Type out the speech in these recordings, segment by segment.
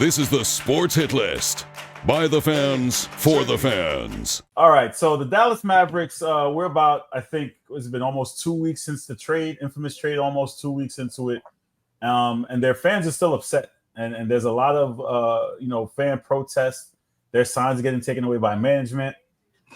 This is the Sports Hit List by the fans for the fans. All right, so the Dallas Mavericks, we're about, I think, it's been almost 2 weeks since the trade, infamous trade, almost 2 weeks into it. And their fans are still upset. And there's a lot of, fan protests. Their signs are getting taken away by management.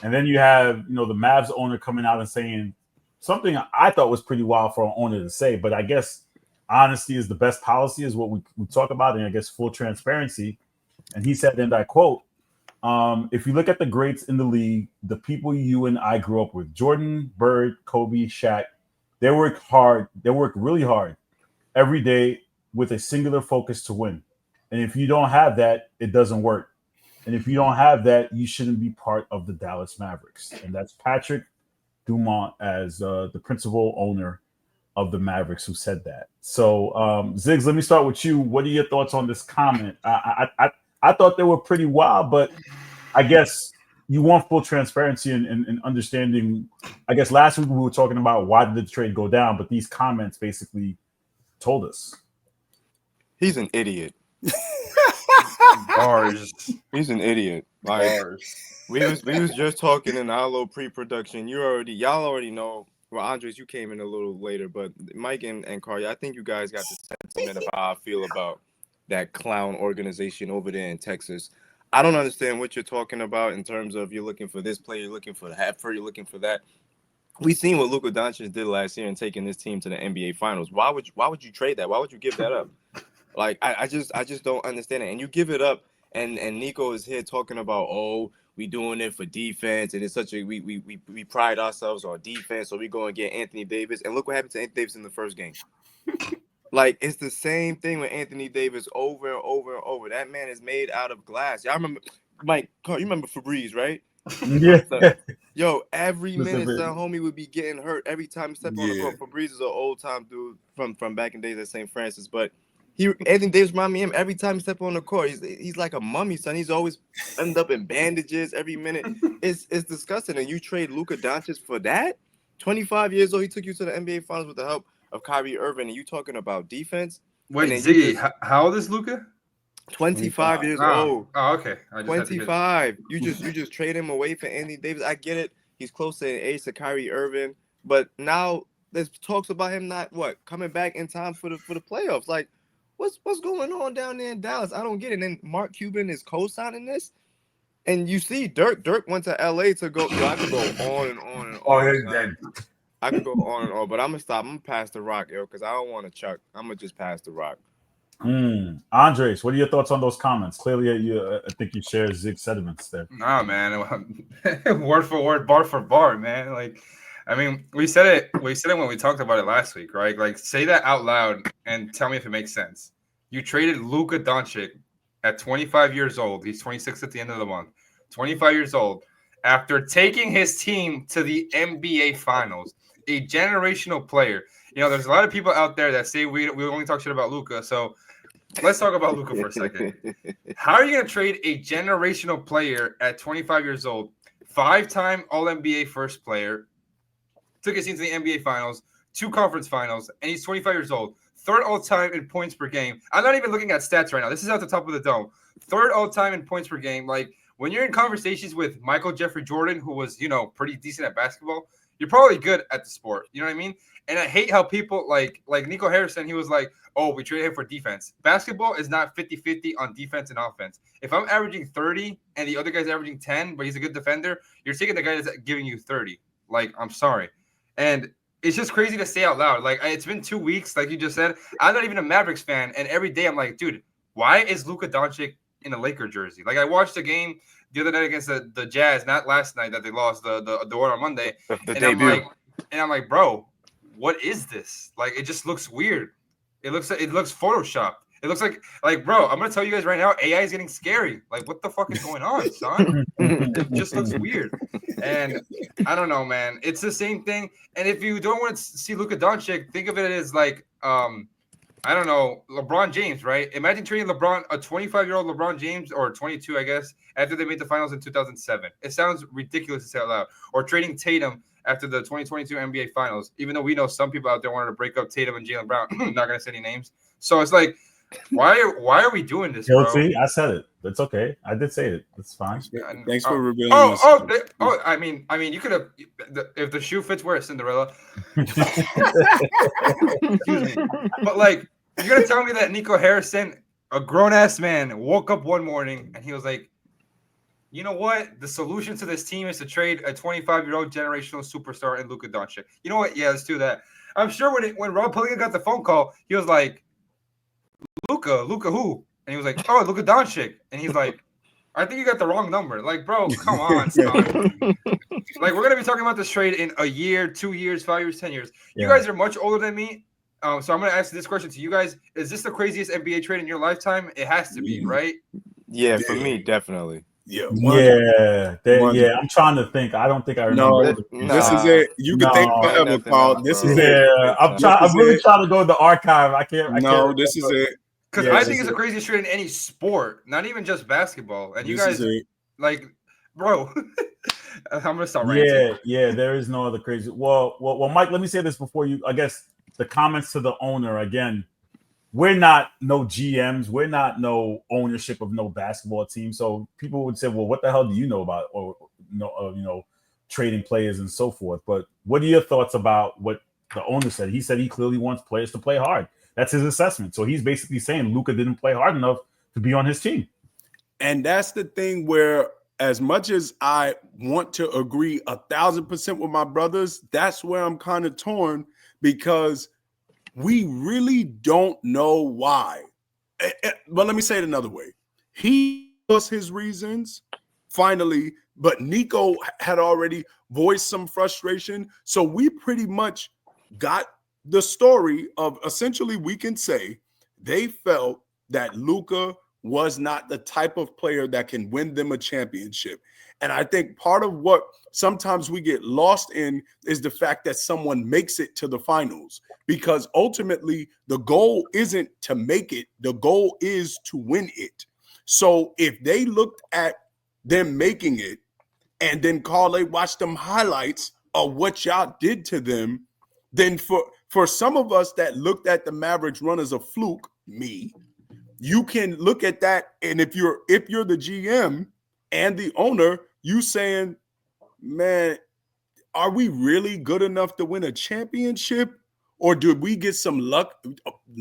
And then you have, the Mavs owner coming out and saying something I thought was pretty wild for an owner to say, but I guess honesty is the best policy is what we talk about, and I guess full transparency. And he said, and I quote, if you look at the greats in the league, the people you and I grew up with, Jordan, Bird, Kobe, Shaq, they work hard. They work really hard every day with a singular focus to win. And if you don't have that, it doesn't work. And if you don't have that, you shouldn't be part of the Dallas Mavericks. And that's Patrick Dumont as the principal owner of the Mavericks who said that. So, Ziggs, let me start with you. What are your thoughts on this comment? I thought they were pretty wild, but I guess you want full transparency and understanding. I guess last week we were talking about why did the trade go down, but these comments basically told us. He's an idiot. Bars. He's an idiot. Like, Bars. we was just talking in our little pre-production. Y'all already know. Well, Andres, you came in a little later, but Mike and Carly, I think you guys got the sentiment of how I feel about that clown organization over there in Texas. I don't understand what you're talking about in terms of you're looking for this player, you're looking for that, you're looking for that. We've seen what Luka Doncic did last year in taking this team to the NBA Finals. Why would you trade that? Why would you give that up? Like, I just don't understand it. And you give it up, and Nico is here talking about, oh, we doing it for defense, and it's such a we pride ourselves on defense, so we go and get Anthony Davis. And look what happened to Anthony Davis in the first game. Like, it's the same thing with Anthony Davis over and over and over. That man is made out of glass. Y'all remember, Mike, you remember Febreze, right? Yeah. Yo, every minute that homie would be getting hurt every time he stepped on the court. Febreze is an old time dude from back in days at St. Francis, but Anthony Davis remind me of him every time he step on the court. He's like a mummy, son. He's always end up in bandages every minute. It's disgusting. And you trade Luka Doncic for that? 25 years old, he took you to the NBA Finals with the help of Kyrie Irving, and you talking about defense? Wait, Ziggy, how old is Luka? 25 years old. Oh, okay. 25. You just trade him away for Anthony Davis. I get it. He's close to an age to Kyrie Irving, but now there's talks about him not coming back in time for the playoffs. Like, what's going on down there in Dallas? I don't get it. And then Mark Cuban is co-signing this. And you see Dirk went to LA to go. I could go on and on and on. Oh, yeah, I could go on and on, but I'm gonna stop. I'm gonna pass the rock, because I don't want to chuck. I'm gonna just pass the rock. Andres, what are your thoughts on those comments? Clearly, I think you share Zig's sentiments there. Nah, man. Word for word, bar for bar, man. Like, I mean, we said it when we talked about it last week, right? Like, say that out loud and tell me if it makes sense. You traded Luka Doncic at 25 years old. He's 26 at the end of the month. 25 years old. After taking his team to the NBA Finals, a generational player. There's a lot of people out there that say we only talk shit about Luka. So let's talk about Luka for a second. How are you going to trade a generational player at 25 years old, 5-time All-NBA first player, took his team to the NBA Finals, 2 conference finals, and he's 25 years old, 3rd all-time in points per game. I'm not even looking at stats right now. This is at the top of the dome. 3rd all-time in points per game. Like, when you're in conversations with Michael Jeffrey Jordan, who was, pretty decent at basketball, you're probably good at the sport. You know what I mean? And I hate how people like Nico Harrison, he was like, oh, we traded him for defense. Basketball is not 50-50 on defense and offense. If I'm averaging 30 and the other guy's averaging 10, but he's a good defender, you're taking the guy that's giving you 30. Like, I'm sorry. And it's just crazy to say out loud. Like, it's been 2 weeks, like you just said. I'm not even a Mavericks fan, and every day I'm like, dude, why is Luka Doncic in a Laker jersey? Like, I watched the game the other night against the Jazz, not last night that they lost, the one on Monday. The debut. I'm like, bro, what is this? Like, it just looks weird. It looks photoshopped. It looks like, bro, I'm gonna tell you guys right now, AI is getting scary. Like, what the fuck is going on, son? It just looks weird. And I don't know, man. It's the same thing. And if you don't want to see Luka Doncic, think of it as like, I don't know, LeBron James, right? Imagine trading a 25-year-old LeBron James, or 22, I guess, after they made the finals in 2007. It sounds ridiculous to say out loud. Or trading Tatum after the 2022 NBA Finals, even though we know some people out there wanted to break up Tatum and Jaylen Brown. I'm not going to say any names. So it's like, Why are we doing this, bro? Guilty. I said it. It's okay. I did say it. It's fine. Thanks for revealing this. I mean, you could have if the shoe fits, wear it, Cinderella. Excuse me, but like, you're gonna tell me that Nico Harrison, a grown ass man, woke up one morning and he was like, you know what? The solution to this team is to trade a 25-year-old generational superstar in Luka Doncic. You know what? Yeah, let's do that. I'm sure when Rob Pelinka got the phone call, he was like, Luka who? And he was like, oh, Luka Doncic. And he's like, I think you got the wrong number. Like, bro, come on, son. Like, we're gonna be talking about this trade in a year, 2 years, 5 years, 10 years. You guys are much older than me. So I'm gonna ask this question to you guys: is this the craziest NBA trade in your lifetime? It has to be, right? Yeah, for me, definitely. Yeah, I'm trying to think. I don't think I remember. This is it. You can think forever, Paul. This is it. I'm really trying to go to the archive. I can't. This is it. Because I think it's the craziest trade in any sport, not even just basketball. And you guys, like, bro, I'm gonna start ranting. Yeah. There is no other crazy. Well, Mike. Let me say this before you. I guess the comments to the owner again. We're not no GMs. We're not no ownership of no basketball team. So people would say, well, what the hell do you know about trading players and so forth? But what are your thoughts about what the owner said? He said he clearly wants players to play hard. That's his assessment. So he's basically saying Luka didn't play hard enough to be on his team. And that's the thing where, as much as I want to agree 1,000% with my brothers, that's where I'm kind of torn, because we really don't know why. But let me say it another way. He was his reasons, finally, but Nico had already voiced some frustration. So we pretty much got the story of, essentially, we can say they felt that Luka was not the type of player that can win them a championship. And I think part of what sometimes we get lost in is the fact that someone makes it to the finals, because ultimately the goal isn't to make it. The goal is to win it. So if they looked at them making it and then Carly watched them highlights of what y'all did to them, then for some of us that looked at the Mavericks run as a fluke, me, you can look at that, and if you're the GM and the owner, you saying, man, are we really good enough to win a championship? Or did we get some luck?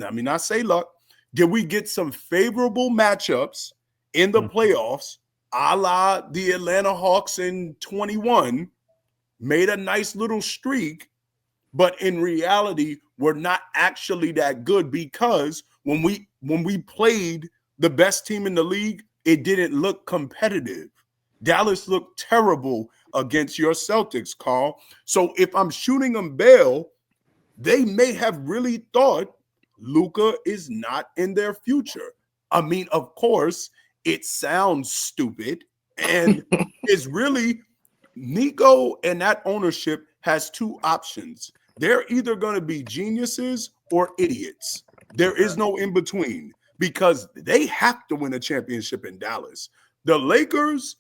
I mean, I say luck. Did we get some favorable matchups in the playoffs, a la the Atlanta Hawks in 21, made a nice little streak, but in reality, we're not actually that good, because when we played the best team in the league, it didn't look competitive. Dallas looked terrible against your Celtics, Carl. So if I'm shooting them bail, they may have really thought Luka is not in their future. I mean, of course, it sounds stupid, and it's really Nico and that ownership has two options. They're either going to be geniuses or idiots. There is no in between, because they have to win a championship in Dallas. The Lakers,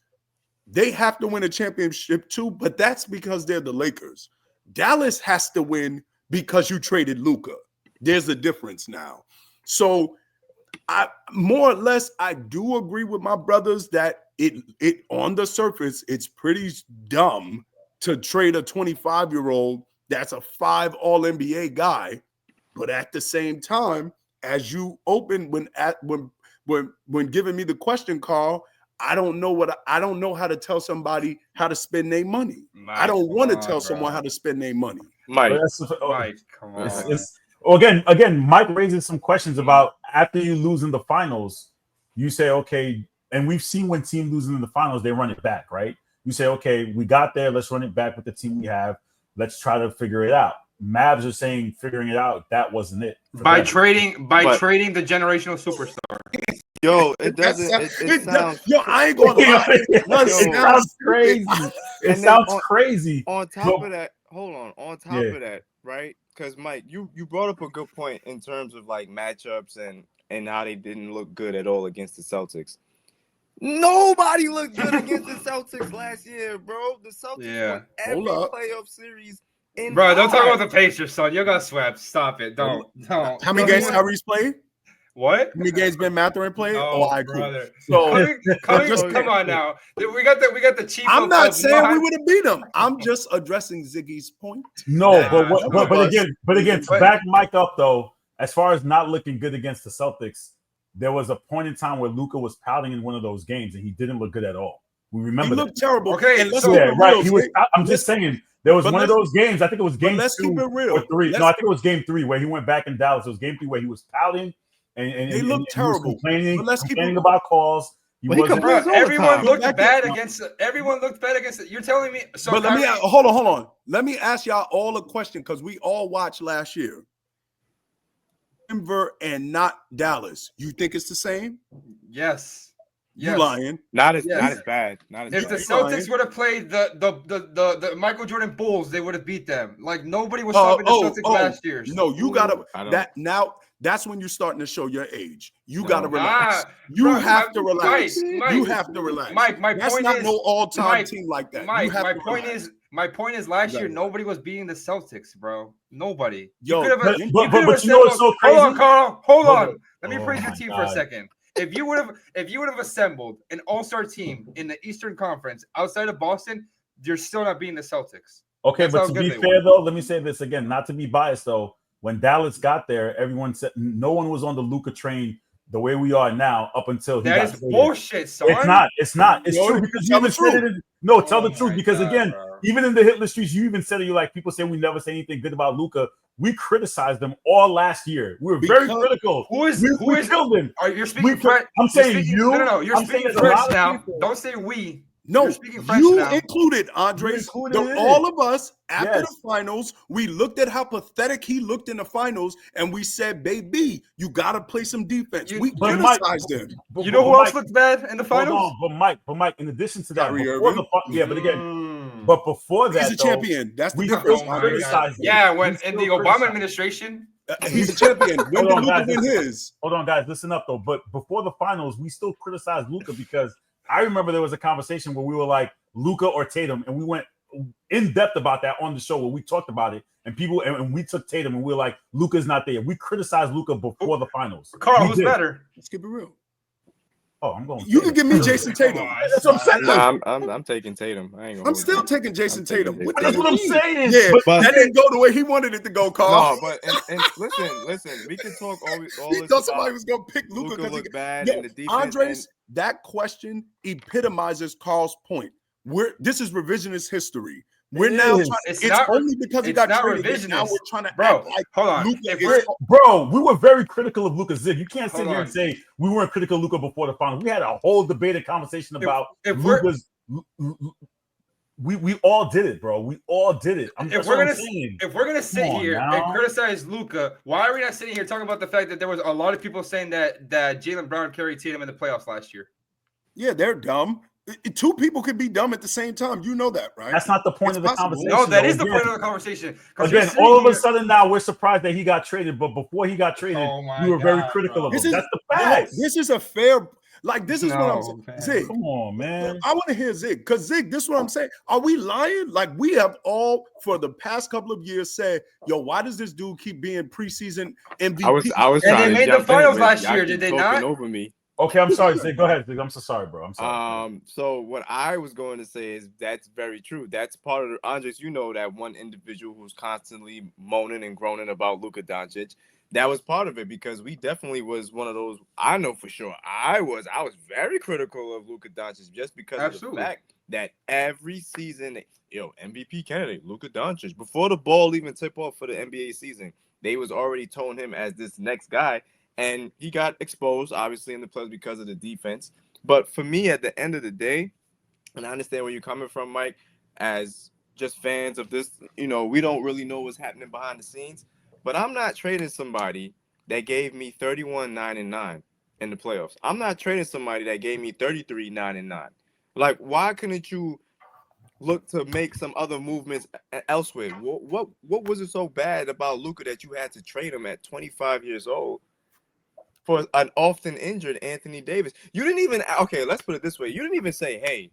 they have to win a championship too, but that's because they're the Lakers. Dallas has to win because you traded Luka. There's a difference now. So I more or less, I do agree with my brothers that it on the surface, it's pretty dumb to trade a 25-year-old that's a 5 All-NBA guy. But at the same time, as you open when giving me the question, Carl, I don't know how to tell somebody how to spend their money. Mike, I don't want to tell someone how to spend their money. Mike, come on. Again, Mike raises some questions about after you lose in the finals, you say, okay, and we've seen when teams lose in the finals, they run it back, right? You say, okay, we got there, let's run it back with the team we have. Let's try to figure it out. Mavs are saying figuring it out, that wasn't it. By trading the generational superstar. Yo, it doesn't. It sounds. Yo, I ain't gonna lie. It sounds crazy. It sounds crazy. On top of that, hold on. On top of that, right? Because Mike, you brought up a good point in terms of like matchups and how they didn't look good at all against the Celtics. Nobody looked good against the Celtics last year, bro. The Celtics won every playoff series. Bro, don't talk about the Pacers, son. You got swept. Stop it. Don't. How many games Tyrese played? What? How many games Ben Mathurin played? No, all right, cool. brother. So Come on now. We got the chief. I'm not of saying we mind. would have beat them. I'm just addressing Ziggy's point. No, that but none of us- but again, to back Mike up though, as far as not looking good against the Celtics, there was a point in time where Luka was pouting in one of those games, and he didn't look good at all. We he remember looked that. terrible. Okay, and let's so- keep Yeah, it right. real, He was. Zig. I'm just saying there was but one of let's- those games. I think it was game let's 2 keep it real. or 3. Let's- No, I think it was game 3 where he went back in Dallas. It was game 3 where he was pouting and They and looked he was terrible. complaining, But let's keep complaining it- about calls. He But he wasn't. complains all the Everyone time. looked Back bad in- against. Everyone looked bad against it. You're telling me. So But let me Kyrie- hold on. Let me ask y'all all a question because we all watched last year. Denver and not Dallas. You think it's the same? Yes. You Yes. lying? Not as Yes. bad. Not as If the bad. Celtics would have played the Michael Jordan Bulls, they would have beat them. Like nobody was stopping the Celtics last year. No, you gotta I don't- that now. That's when you're starting to show your age. You No. gotta relax. You bro, have to relax. Mike, You have to relax. Mike, my That's point not is, no all-time Mike, team like that. You Mike, have my to point relax. is, last year Exactly. nobody was beating the Celtics, bro. Nobody. Yo, you could but have. you know what's so crazy? Hold on, Carl. Hold Hold on. on. Let me Oh praise your my team for a God. second. If you would have assembled an all-star team in the Eastern Conference outside of Boston, you're still not beating the Celtics. Okay, That's but how to good be they fair were. though, let me say this again, not to be biased though. When Dallas got there, everyone said no one was on the Luka train the way we are now up until he That got is traded. bullshit, son. It's not. It's No, true because you tell even the said truth. it. No, tell Oh the truth my because God, again, bro. even in the hit list streets, you even said it. You like people say we never say anything good about Luka. We criticized them all last year. We were very Because- critical. Who is we killed him. Are you speaking We- French? I'm You're saying speaking, you. No. You're I'm speaking saying there's a lot French of now. people- Don't say we. No, You're speaking French you now. included, Andres. You included it. All of us, after Yes. the finals, we looked at how pathetic he looked in the finals, and we said, baby, you got to play some defense. We But Mike- criticized him. But- You know but who else Mike, looked bad in the finals? Hold on, but Mike, in addition to that, Kyrie before Irving. but again, Mm. but before that, He's a though, champion. That's the we difference. still Oh my Andres. God. criticized him. Yeah, We when in still the Obama criticized him. administration. He's a champion. When Hold did on, Luka guys, win listen. his? Hold on, guys, listen up though. But before the finals, we still criticized Luka because I remember there was a conversation where we were like Luka or Tatum, and we went in depth about that on the show where we talked about it, and people and we took Tatum and we were like, Luka's not there. We criticized Luka before the finals. Carl, We who's did. better? Let's keep it real. Oh, I'm going. You can Tatum. give me Jason Tatum. That's what I'm saying. Nah, I'm taking Tatum. I ain't gonna I'm hold still you. taking Jason I'm taking Tatum. Jason What That's do what you I'm mean? saying. Yeah, But- that didn't go the way he wanted it to go, Carl. No, but and listen. We can talk all He this thought somebody about was going to pick Luka Luka because looked bad Yo, in the defense. Andres, that question epitomizes Carl's point. This is revisionist history. We're It now is. trying. It's It's not- only because he it's got not traded. that Now revisionist. we're trying to Bro, act like hold on. Luka If is. we're- Bro, we were very critical of Luka Zig. You can't sit Hold here on. and say we weren't critical of Luka before the finals. We had a whole debated conversation about if we're- Luka's. We all did it, bro. We all did it. If we're gonna sit Come on here now. and criticize Luka, why are we not sitting here talking about the fact that there was a lot of people saying that Jaylen Brown carried Tatum in the playoffs last year? Yeah, they're dumb. Two people could be dumb at the same time. You know that, right? That's not the point It's of the possible. conversation. No, that though. is the Again- point of the conversation. 'Cause you're Again, sitting all of a here- sudden now we're surprised that he got traded, but before he got traded, Oh my we were very God, critical bro. of This him. is That's the fact. This is a fair. Like this is what I'm No, saying. man. Zig, Come on, man. I want to hear Zig because Zig, this is what I'm saying. Are we lying? Like we have all for the past couple of years said, "Yo, why does this dude keep being preseason MVP?" I was And trying they to made the jump in, finals but last y'all year, keep did they talking not? over me. Okay, I'm sorry, Zig. Go ahead, Zig. I'm so sorry, bro. I'm sorry. So what I was going to say is that's very true. That's part of the, Andres. You know that one individual who's constantly moaning and groaning about Luka Doncic. That was part of it because we definitely was one of those. I know for sure. I was very critical of Luka Doncic just because Absolutely. of the fact that every season, MVP candidate Luka Doncic before the ball even tip off for the NBA season, they was already told him as this next guy. And he got exposed, obviously, in the playoffs because of the defense. But for me, at the end of the day, and I understand where you're coming from, Mike, as just fans of this, we don't really know what's happening behind the scenes. But I'm not trading somebody that gave me 31-9-9 in the playoffs. I'm not trading somebody that gave me 33-9-9. Like, why couldn't you look to make some other movements elsewhere? What was it so bad about Luka that you had to trade him at 25 years old? For an often injured Anthony Davis. You didn't even, okay, let's put it this way. You didn't even say, hey,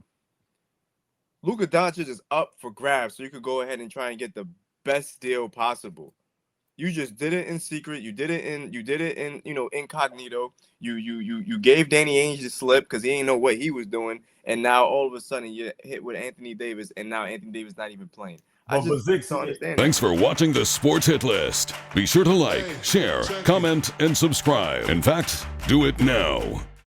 Luka Doncic is up for grabs, so you could go ahead and try and get the best deal possible. You just did it in secret. You did it in incognito. You gave Danny Ainge the slip because he didn't know what he was doing, and now all of a sudden you hit with Anthony Davis, and now Anthony Davis not even playing. I But just Ziggs, don't understand. Thanks for watching the Sports Hit List. Be sure to like, share, comment, and subscribe. In fact, do it now.